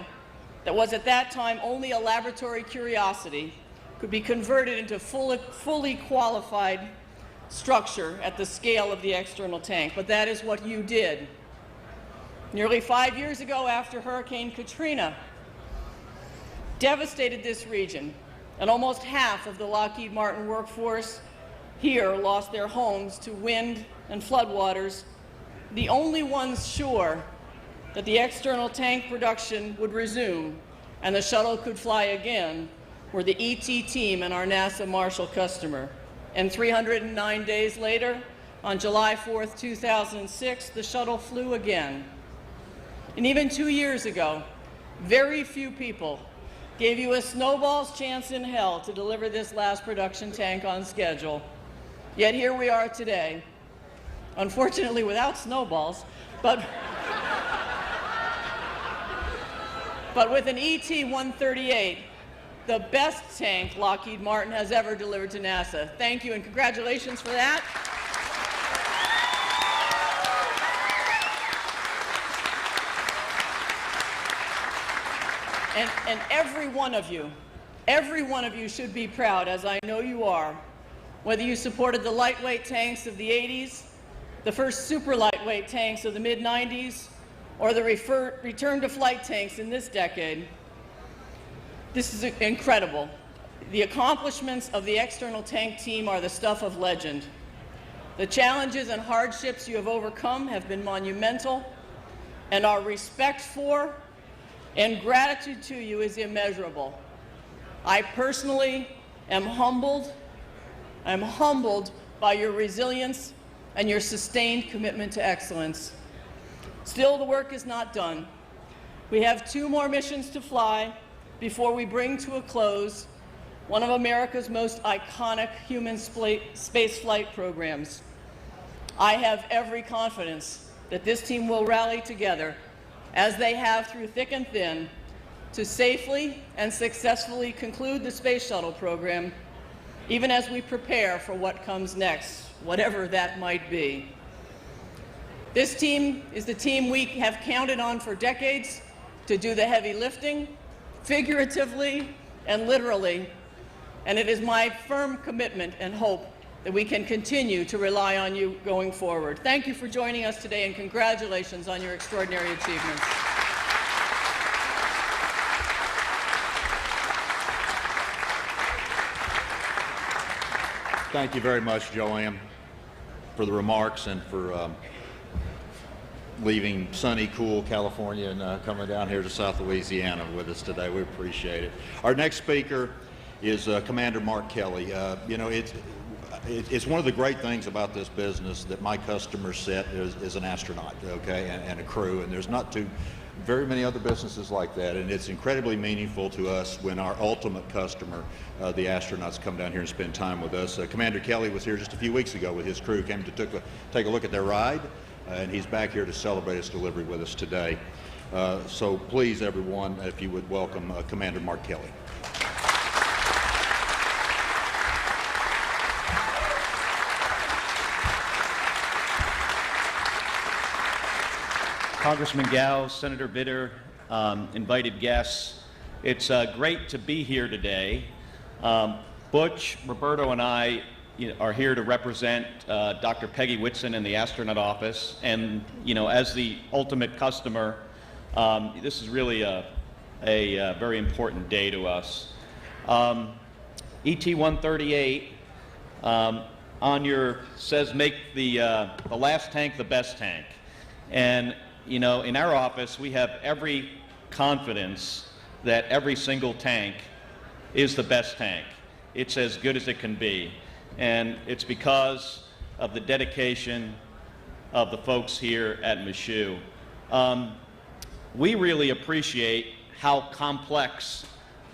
Speaker 7: that was at that time only a laboratory curiosity could be converted into fully qualified structure at the scale of the external tank. But that is what you did. Nearly 5 years ago, after Hurricane Katrina devastated this region, and almost half of the Lockheed Martin workforce here lost their homes to wind and floodwaters, the only ones sure that the external tank production would resume and the shuttle could fly again were the ET team and our NASA Marshall customer. And 309 days later, on July 4th, 2006, the shuttle flew again. And even 2 years ago, very few people gave you a snowball's chance in hell to deliver this last production tank on schedule. Yet here we are today, unfortunately without snowballs, but with an ET-138, the best tank Lockheed Martin has ever delivered to NASA. Thank you and congratulations for that. And every one of you should be proud, as I know you are, whether you supported the lightweight tanks of the 80s, the first super lightweight tanks of the mid-90s, or the return to flight tanks in this decade. This is incredible. The accomplishments of the external tank team are the stuff of legend. The challenges and hardships you have overcome have been monumental, and our respect for and gratitude to you is immeasurable. I personally am humbled. I'm humbled by your resilience and your sustained commitment to excellence. Still, the work is not done. We have 2 more missions to fly before we bring to a close one of America's most iconic human space flight programs. I have every confidence that this team will rally together, as they have through thick and thin, to safely and successfully conclude the Space Shuttle program, even as we prepare for what comes next, whatever that might be. This team is the team we have counted on for decades to do the heavy lifting, figuratively and literally, and it is my firm commitment and hope that we can continue to rely on you going forward. Thank you for joining us today, and congratulations on your extraordinary achievements.
Speaker 2: Thank you very much, Joanne, for the remarks and for leaving sunny, cool California and coming down here to South Louisiana with us today. We appreciate it. Our next speaker is Commander Mark Kelly. You know, it's one of the great things about this business that my customer set is an astronaut, okay, and a crew, and there's not too very many other businesses like that, and it's incredibly meaningful to us when our ultimate customer, the astronauts, come down here and spend time with us. Commander Kelly was here just a few weeks ago with his crew, came to take a look at their ride, and he's back here to celebrate his delivery with us today. So please, everyone, if you would welcome Commander Mark Kelly.
Speaker 8: Congressman Gao, Senator Vitter, invited guests, it's great to be here today. Butch, Roberto, and I are here to represent Dr. Peggy Whitson in the astronaut office, and as the ultimate customer, this is really a very important day to us. ET-138 on your says make the last tank the best tank, and in our office we have every confidence that every single tank is the best tank. It's as good as it can be. and it's because of the dedication of the folks here at Michoud. We really appreciate how complex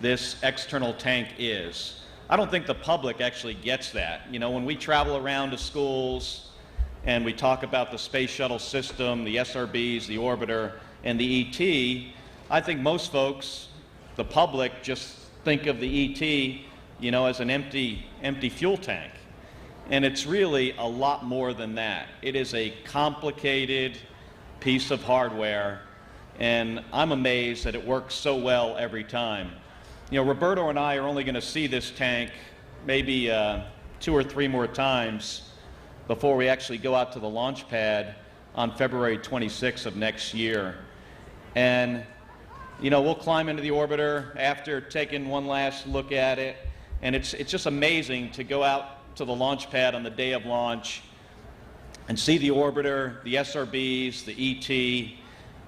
Speaker 8: this external tank is. I don't think the public actually gets that. You know, when we travel around to schools and we talk about the space shuttle system, the SRBs, the orbiter, and the ET, I think most folks, the public, just think of the ET, you know, as an empty fuel tank. And it's really a lot more than that. It is a complicated piece of hardware, and I'm amazed that it works so well every time. You know, Roberto and I are only going to see this tank maybe 2 or 3 more times before we actually go out to the launch pad on February 26th of next year. And, you know, we'll climb into the orbiter after taking one last look at it, and it's just amazing to go out to the launch pad on the day of launch and see the orbiter, the SRBs, the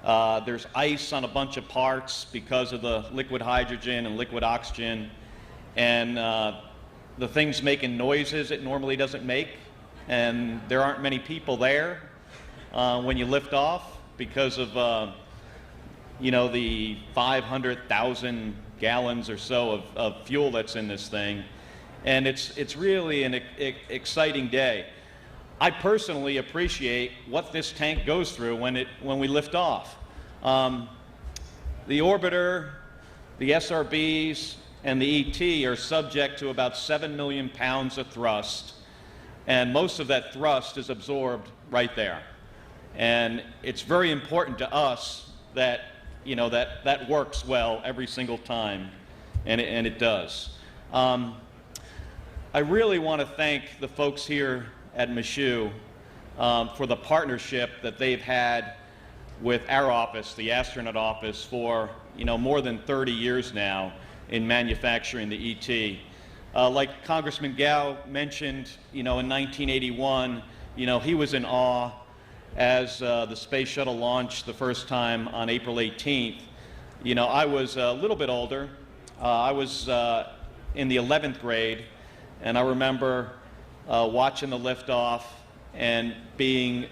Speaker 8: ET. There's ice on a bunch of parts because of the liquid hydrogen and liquid oxygen, and the thing's making noises it normally doesn't make, and there aren't many people there when you lift off because of you know, the 500,000 gallons or so of fuel that's in this thing. And it's really an exciting day. I personally appreciate what this tank goes through when we lift off. The orbiter, the SRBs, and the ET are subject to about 7 million pounds of thrust, and most of that thrust is absorbed right there. And it's very important to us that, you know, that works well every single time, and it does. I really want to thank the folks here at Michoud for the partnership that they've had with our office, the astronaut office, for, you know, more than 30 years now in manufacturing the ET. Like Congressman Gao mentioned, you know, in 1981, you know, he was in awe as the space shuttle launched the first time on April 18th. You know, I was a little bit older. I was in the 11th grade, and I remember watching the liftoff and being,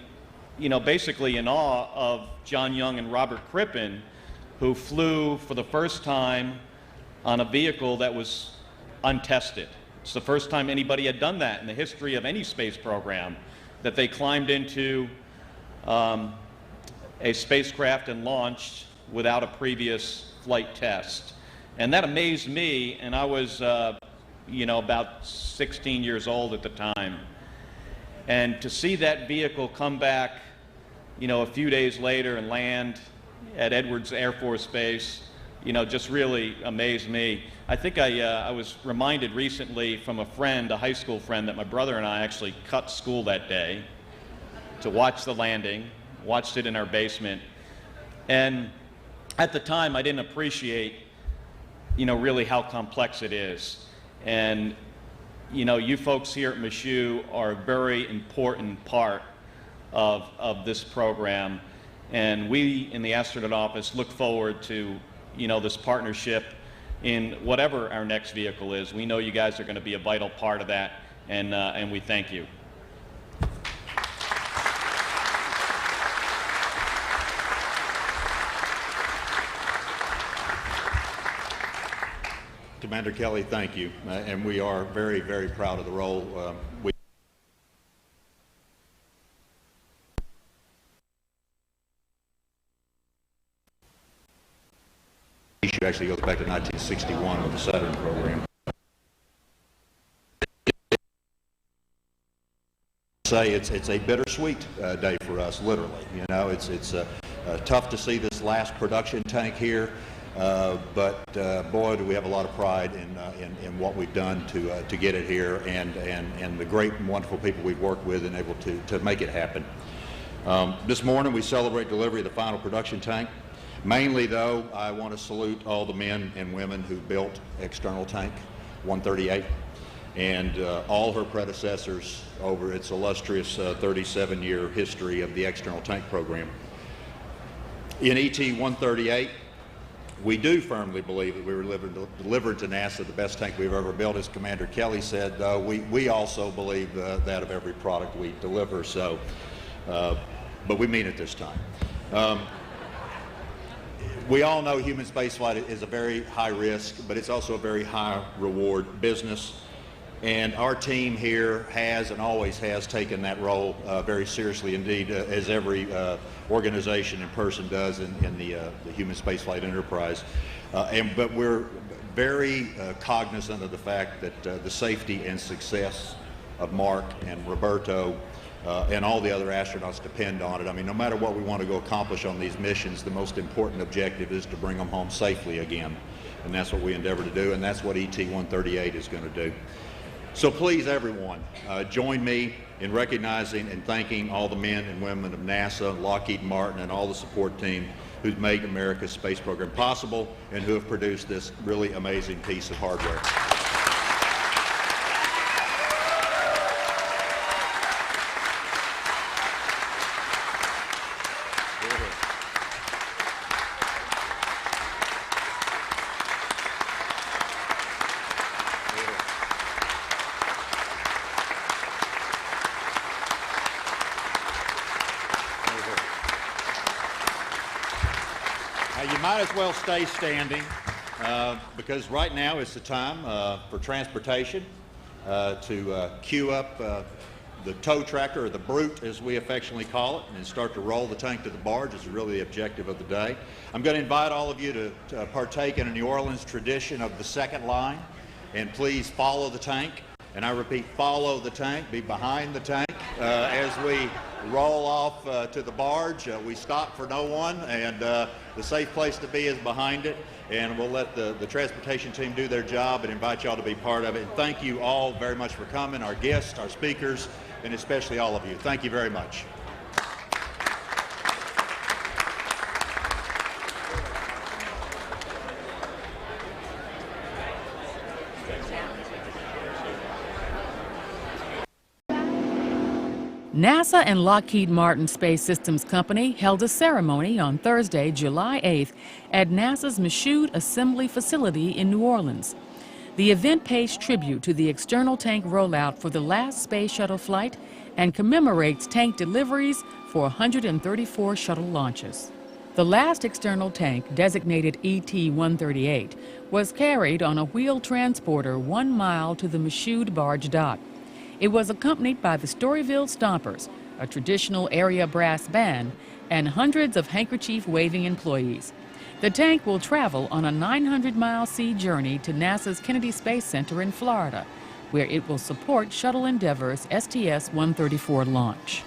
Speaker 8: you know, basically in awe of John Young and Robert Crippen, who flew for the first time on a vehicle that was untested. It's the first time anybody had done that in the history of any space program, that they climbed into a spacecraft and launched without a previous flight test. And that amazed me, and I was you know, about 16 years old at the time. And to see that vehicle come back, you know, a few days later and land at Edwards Air Force Base, you know, just really amazed me. I think I was reminded recently from a friend, a high school friend, that my brother and I actually cut school that day to watch the landing, watched it in our basement. And at the time, I didn't appreciate, you know, really how complex it is. And, you know, you folks here at Michoud are a very important part of this program. And we in the astronaut office look forward to, you know, this partnership in whatever our next vehicle is. We know you guys are going to be a vital part of that, and we thank you.
Speaker 2: Commander Kelly, thank you, and we are very, very proud of the role we issue actually goes back to 1961 with the Saturn program. Say it's a bittersweet day for us, literally. You know, it's tough to see this last production tank here. But boy, do we have a lot of pride in what we've done to get it here, and the great and wonderful people we've worked with and able to make it happen. This morning we celebrate delivery of the final production tank. Mainly, though, I want to salute all the men and women who built external tank 138 and all her predecessors over its illustrious 37-year history of the external tank program. In ET-138, We do firmly believe that we were delivered to NASA the best tank we've ever built. As Commander Kelly said, we also believe that of every product we deliver. So, but we mean it this time. We all know human spaceflight is a very high risk, but it's also a very high reward business. And our team here has and always has taken that role very seriously indeed, as every organization and person does in the human spaceflight enterprise. But we're very cognizant of the fact that the safety and success of Mark and Roberto and all the other astronauts depend on it. I mean, no matter what we want to go accomplish on these missions, the most important objective is to bring them home safely again. And that's what we endeavor to do, and that's what ET-138 is going to do. So please, everyone, join me in recognizing and thanking all the men and women of NASA, Lockheed Martin, and all the support team who've made America's space program possible and who have produced this really amazing piece of hardware. You might as well stay standing because right now is the time for transportation to queue up the tow tractor, or the brute as we affectionately call it, and start to roll the tank to the barge is really the objective of the day. I'm going to invite all of you to partake in a New Orleans tradition of the second line, and please follow the tank. And I repeat, follow the tank, be behind the tank as we roll off to the barge. We stop for no one, and the safe place to be is behind it. And we'll let the transportation team do their job and invite y'all to be part of it. And thank you all very much for coming, our guests, our speakers, and especially all of you. Thank you very much.
Speaker 9: NASA and Lockheed Martin Space Systems Company held a ceremony on Thursday, July 8th at NASA's Michoud Assembly Facility in New Orleans. The event pays tribute to the external tank rollout for the last space shuttle flight and commemorates tank deliveries for 134 shuttle launches. The last external tank, designated ET-138, was carried on a wheeled transporter 1 mile to the Michoud barge dock. It was accompanied by the Storyville Stompers, a traditional area brass band, and hundreds of handkerchief-waving employees. The tank will travel on a 900-mile sea journey to NASA's Kennedy Space Center in Florida, where it will support Shuttle Endeavour's STS-134 launch.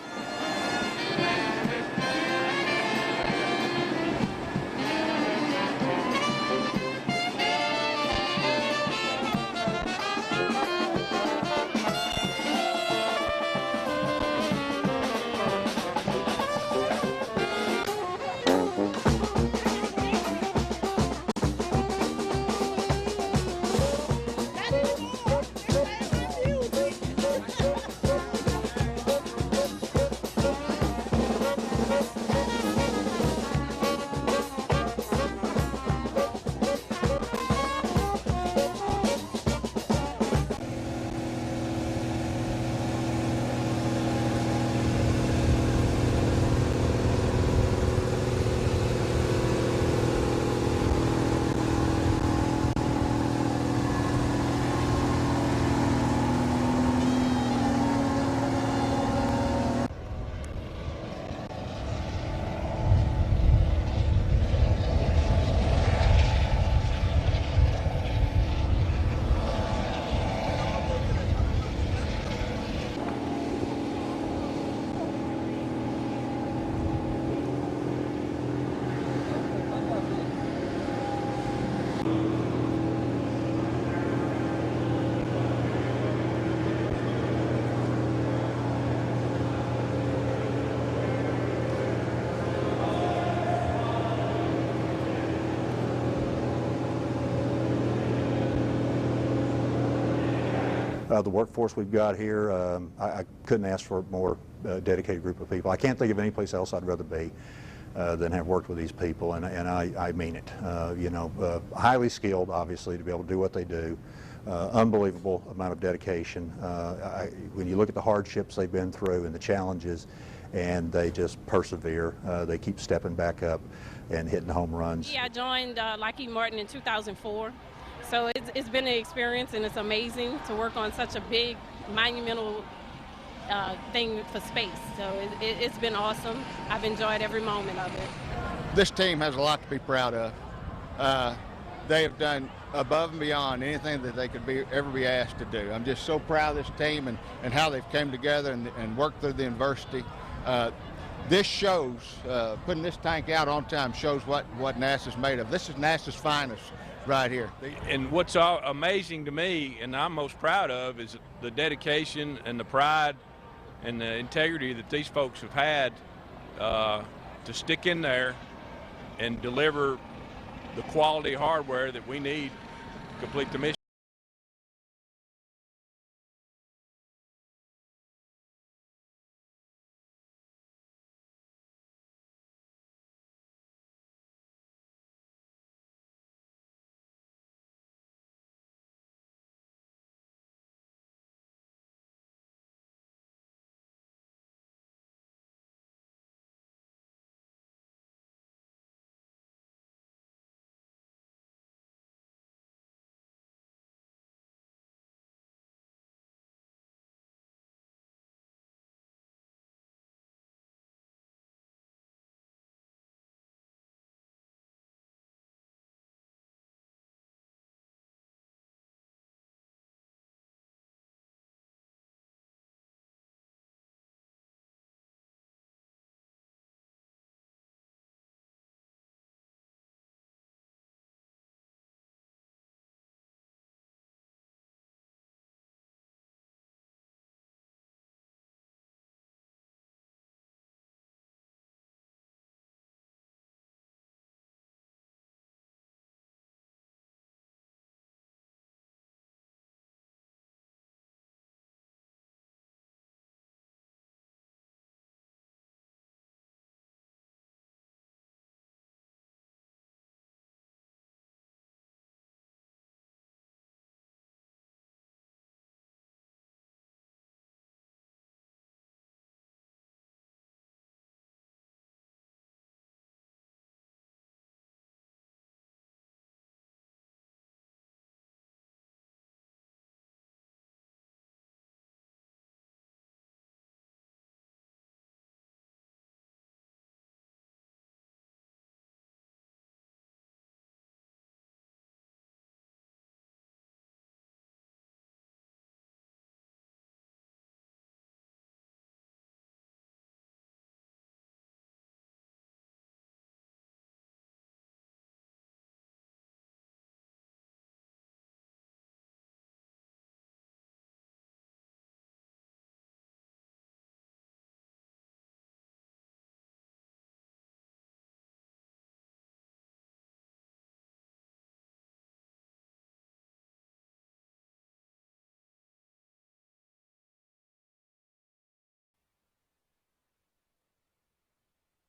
Speaker 2: The workforce we've got here, I couldn't ask for a more dedicated group of people. I can't think of any place else I'd rather be.
Speaker 10: than have worked with these people, and I mean it. Highly skilled, obviously, to be able to do what they do. Unbelievable amount of dedication. When you look at the hardships they've been through and the challenges, and they just persevere. They keep stepping back up and hitting home runs.
Speaker 11: Yeah, I joined Lockheed Martin in 2004. So it's been an experience, and it's amazing to work on such a big, monumental thing for space. So it's been awesome. I've enjoyed every moment of it.
Speaker 12: This team has a lot to be proud of. They have done above and beyond anything that they could ever be asked to do. I'm just so proud of this team and how they've come together and worked through the adversity. This shows, putting this tank out on time shows what NASA's made of. This is NASA's finest right here.
Speaker 13: And what's amazing to me and I'm most proud of is the dedication and the pride and the integrity that these folks have had to stick in there and deliver the quality hardware that we need to complete the mission.